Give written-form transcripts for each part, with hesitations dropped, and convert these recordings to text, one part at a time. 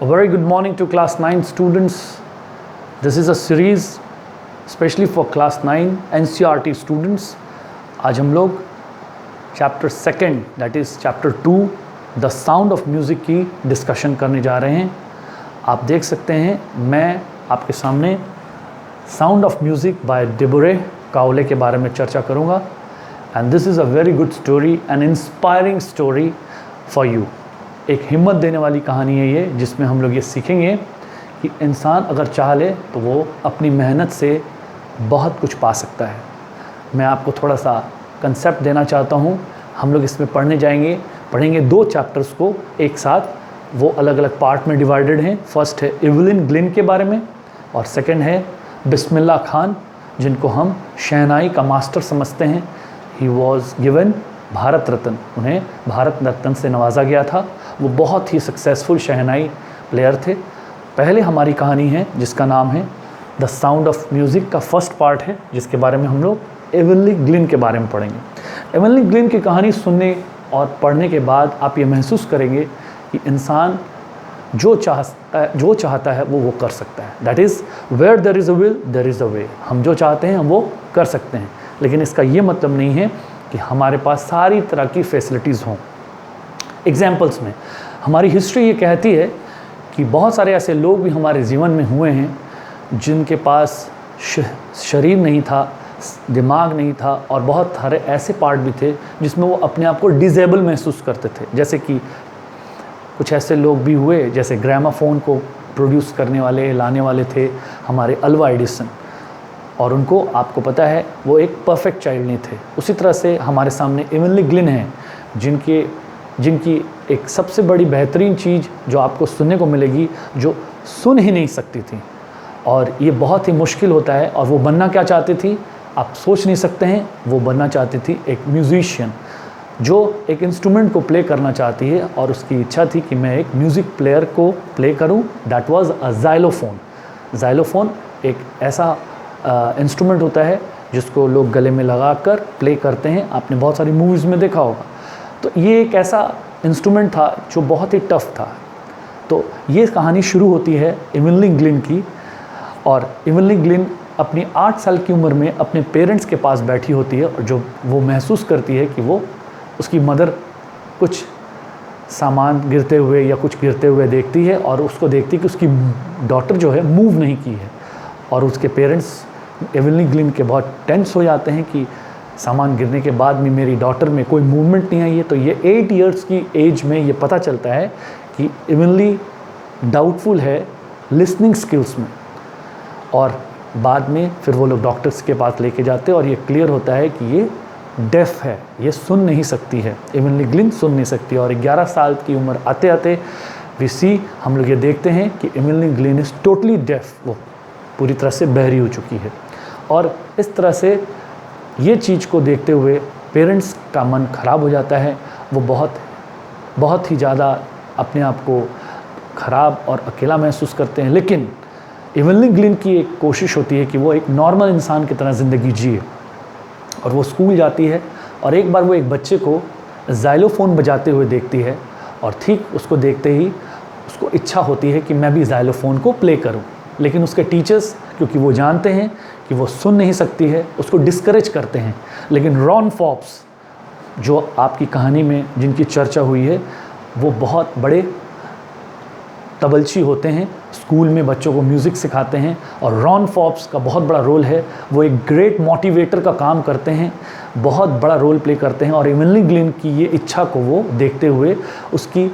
A very good morning to class 9 students. This is a series especially for class 9 NCERT students. आज हम लोग chapter second that is chapter 2 the sound of music की discussion करने जा रहे हैं। आप देख सकते हैं मैं आपके सामने साउंड ऑफ म्यूज़िक बाय डेबोरे काओले के बारे में चर्चा करूँगा। And this is a very good story N inspiring story for you. एक हिम्मत देने वाली कहानी है ये, जिसमें हम लोग ये सीखेंगे कि इंसान अगर चाह ले तो वो अपनी मेहनत से बहुत कुछ पा सकता है। मैं आपको थोड़ा सा कंसेप्ट देना चाहता हूँ। हम लोग इसमें पढ़ेंगे 2 चैप्टर्स को एक साथ। वो अलग अलग पार्ट में डिवाइडेड हैं। फर्स्ट है इवलिन ग्लिन के बारे में और सेकंड है बिस्मिल्लाह खान, जिनको हम शहनाई का मास्टर समझते हैं। He was given Bharat Ratna, उन्हें भारत रत्न से नवाजा गया था। वो बहुत ही सक्सेसफुल शहनाई प्लेयर थे। पहले हमारी कहानी है जिसका नाम है द साउंड ऑफ म्यूज़िक का फर्स्ट पार्ट है, जिसके बारे में हम लोग इवलिन ग्लिन के बारे में पढ़ेंगे। इवलिन ग्लिन की कहानी सुनने और पढ़ने के बाद आप ये महसूस करेंगे कि इंसान जो चाहता है वो कर सकता है। That is where there is a will there is a way. हम जो चाहते हैं हम वो कर सकते हैं, लेकिन इसका ये मतलब नहीं है कि हमारे पास सारी तरह की फैसिलिटीज़ हों। एग्जाम्पल्स में हमारी हिस्ट्री ये कहती है कि बहुत सारे ऐसे लोग भी हमारे जीवन में हुए हैं जिनके पास शरीर नहीं था, दिमाग नहीं था और बहुत सारे ऐसे पार्ट भी थे जिसमें वो अपने आप को डिसेबल महसूस करते थे। जैसे कि कुछ ऐसे लोग भी हुए जैसे ग्रामाफोन को प्रोड्यूस करने वाले लाने वाले थे हमारे अल्वा एडिसन, और उनको आपको पता है वो एक परफेक्ट चाइल्ड नहीं थे। उसी तरह से हमारे सामने इवलिन ग्लिन हैं जिनकी एक सबसे बड़ी बेहतरीन चीज़ जो आपको सुनने को मिलेगी, जो सुन ही नहीं सकती थी, और ये बहुत ही मुश्किल होता है। और वो बनना क्या चाहती थी आप सोच नहीं सकते हैं। वो बनना चाहती थी एक म्यूज़िशियन जो एक इंस्ट्रूमेंट को प्ले करना चाहती है, और उसकी इच्छा थी कि मैं एक म्यूज़िक प्लेयर को प्ले करूं। That was a xylophone. Xylophone एक ऐसा इंस्ट्रूमेंट होता है जिसको लोग गले में लगाकर प्ले करते हैं। आपने बहुत सारी मूवीज़ में देखा होगा। तो ये एक ऐसा इंस्ट्रूमेंट था जो बहुत ही टफ़ था। तो ये कहानी शुरू होती है इवलिन ग्लिन की, और इवलिन ग्लिन अपनी 8 साल की उम्र में अपने पेरेंट्स के पास बैठी होती है, और जो वो महसूस करती है कि वो उसकी मदर कुछ सामान गिरते हुए या कुछ गिरते हुए देखती है, और उसको देखती है कि उसकी डॉटर जो है मूव नहीं की है। और उसके पेरेंट्स इवलिन ग्लिन के बहुत टेंस हो जाते हैं कि सामान गिरने के बाद भी मेरी डॉटर में कोई मूवमेंट नहीं आई है। तो ये 8 इयर्स की एज में ये पता चलता है कि इवलिन डाउटफुल है लिसनिंग स्किल्स में, और बाद में फिर वो लोग डॉक्टर्स के पास लेके जाते हैं और ये क्लियर होता है कि ये डेफ है, ये सुन नहीं सकती है। इवलिन ग्लिन सुन नहीं सकती, और 11 साल की उम्र आते आते हम लोग ये देखते हैं कि इवलिन ग्लिन इज़ टोटली डेफ, वो पूरी तरह से बहरी हो चुकी है। और इस तरह से ये चीज़ को देखते हुए पेरेंट्स का मन ख़राब हो जाता है। वो बहुत ही ज़्यादा अपने आप को ख़राब और अकेला महसूस करते हैं। लेकिन इवलिन ग्लिन की एक कोशिश होती है कि वो एक नॉर्मल इंसान की तरह ज़िंदगी जिए, और वो स्कूल जाती है। और एक बार वो एक बच्चे को ज़ाइलोफ़ोन बजाते हुए देखती है, और ठीक उसको देखते ही उसको इच्छा होती है कि मैं भी ज़ाइलोफ़ोन को प्ले करूं। लेकिन उसके टीचर्स, क्योंकि वो जानते हैं कि वो सुन नहीं सकती है, उसको डिस्करेज करते हैं। लेकिन रॉन फॉप्स, जो आपकी कहानी में जिनकी चर्चा हुई है, वो बहुत बड़े तबलची होते हैं, स्कूल में बच्चों को म्यूज़िक सिखाते हैं। और रॉन फॉप्स का बहुत बड़ा रोल है, वो एक ग्रेट मोटिवेटर का काम करते हैं, बहुत बड़ा रोल प्ले करते हैं। और इवलिन ग्लिन की ये इच्छा को वो देखते हुए, उसकी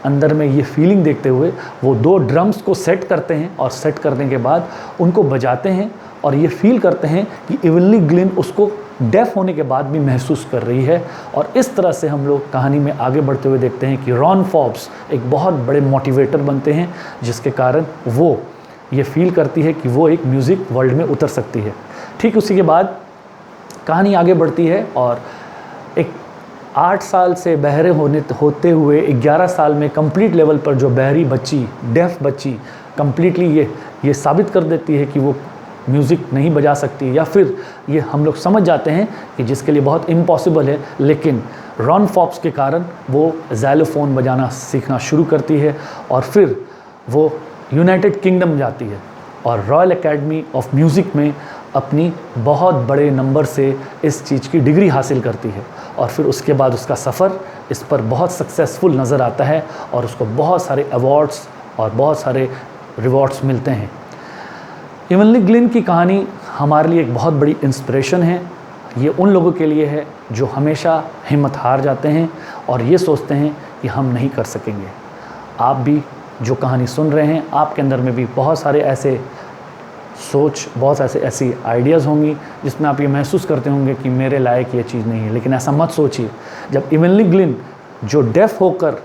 अंदर में ये फीलिंग देखते हुए, वो 2 ड्रम्स को सेट करते हैं, और सेट करने के बाद उनको बजाते हैं, और ये फील करते हैं कि इवलिन ग्लिन उसको डेफ होने के बाद भी महसूस कर रही है। और इस तरह से हम लोग कहानी में आगे बढ़ते हुए देखते हैं कि रॉन फॉप्स एक बहुत बड़े मोटिवेटर बनते हैं, जिसके कारण वो ये फील करती है कि वो एक म्यूज़िक वर्ल्ड में उतर सकती है। ठीक उसी के बाद कहानी आगे बढ़ती है, और एक 8 साल से बहरे होते हुए 11 साल में कंप्लीट लेवल पर जो बहरी बच्ची, डेफ बच्ची कंप्लीटली ये साबित कर देती है कि वो म्यूज़िक नहीं बजा सकती, या फिर ये हम लोग समझ जाते हैं कि जिसके लिए बहुत इम्पॉसिबल है। लेकिन रॉन फॉप्स के कारण वो ज़ाइलोफ़ोन बजाना सीखना शुरू करती है, और फिर वो यूनाइटेड किंगडम जाती है और रॉयल एकेडमी ऑफ म्यूज़िक में अपनी बहुत बड़े नंबर से इस चीज़ की डिग्री हासिल करती है और फिर उसके बाद उसका सफ़र इस पर बहुत सक्सेसफुल नज़र आता है और उसको बहुत सारे अवार्ड्स और बहुत सारे रिवॉर्ड्स मिलते हैं। इवनली ग्लिन की कहानी हमारे लिए एक बहुत बड़ी इंस्पिरेशन है। ये उन लोगों के लिए है जो हमेशा हिम्मत हार जाते हैं और ये सोचते हैं कि हम नहीं कर सकेंगे। आप भी जो कहानी सुन रहे हैं, आपके अंदर में भी बहुत सारे ऐसे सोच, बहुत ऐसी आइडियाज़ होंगी जिसमें आप ये महसूस करते होंगे कि मेरे लायक ये चीज़ नहीं है। लेकिन ऐसा मत सोचिए। जब इवनली ग्लिन जो डेफ होकर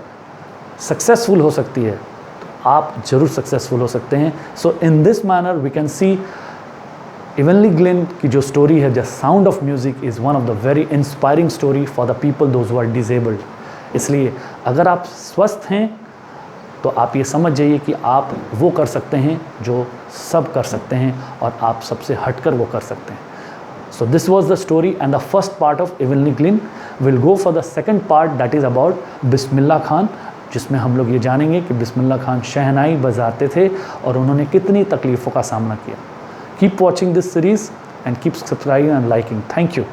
सक्सेसफुल हो सकती है तो आप ज़रूर सक्सेसफुल हो सकते हैं। So in this manner we can see इवनली ग्लिन की जो स्टोरी है, the sound of music is one of the very inspiring story for the people those who are disabled. इसलिए अगर आप स्वस्थ हैं तो आप ये समझ जाइए कि आप वो कर सकते हैं जो सब कर सकते हैं और आप सबसे हटकर वो कर सकते हैं। So this was the story and the first part of इवनली Glennie. Will go for the second part that is about Bismillah Khan, जिसमें हम लोग ये जानेंगे कि बिस्मिल्लाह खान शहनाई बजाते थे और उन्होंने कितनी तकलीफ़ों का सामना किया। Keep watching this series and keep subscribing and liking. Thank you.